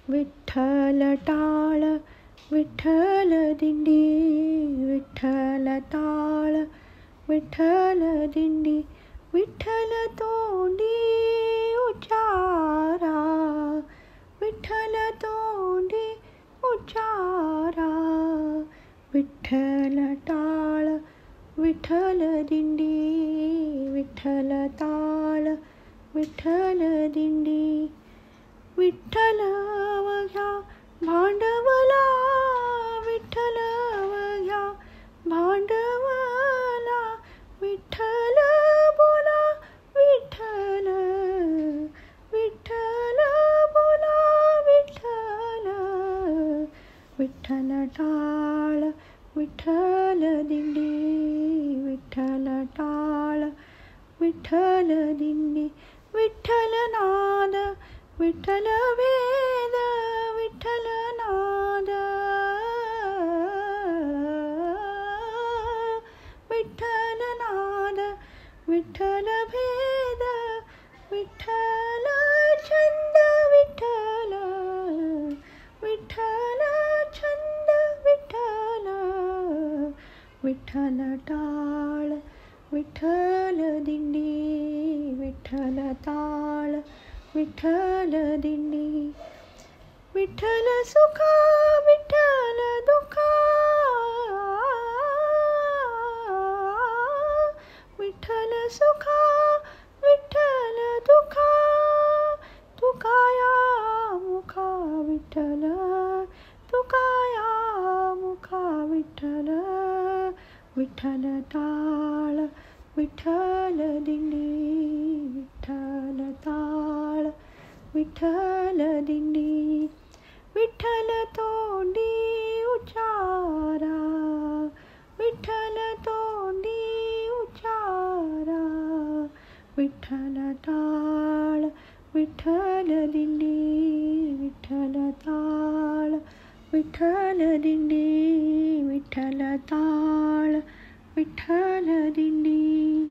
विठ्ठल टाळ विठ्ठल दिंडी, विठ्ठल टाळ विठ्ठल दिंडी, विठ्ठल तोंडी उच्चारा, विठ्ठल तोंडी उच्चारा. विठ्ठल टाळ विठ्ठल दिंडी, विठ्ठल टाळ विठ्ठल दिंडी. विठ्ठल अवघ्या भांडवला, विठ्ठल अवघ्या भांडवला, विठ्ठल बोला विठ्ठल, विठ्ठल बोला विठ्ठल. विठ्ठल टाळ विठ्ठल दिंडी, विठ्ठल टाळ विठ्ठल दिंडी. विठ्ठल नाद विठ्ठल वेद, विठ्ठल नाद, विठ्ठल नाद विठ्ठल भेद, विठ्ठल छंद विठ्ठल, विठ्ठल छंद विठ्ठल. विठ्ठल टाळ विठ्ठल दिंडी, विठ्ठल टाळ विठ्ठल दिंडी. विठ्ठल सुखा विठ्ठल दुखा, विठ्ठल सुखा विठ्ठल दुखा, तुकाया मुखा विठ्ठल, तुकाया मुखा विठ्ठल. विठ्ठल टाळ विठ्ठल दिंडी, विठ्ठल टाळ विठ्ठल दिंडी. विठ्ठल तोंडी उच्चारा, विठ्ठल तोंडी उच्चारा. विठ्ठल टाळ विठ्ठल दिंडी, विठ्ठल टाळ विठ्ठल दिंडी, विठ्ठल टाळ विठ्ठल दिंडी.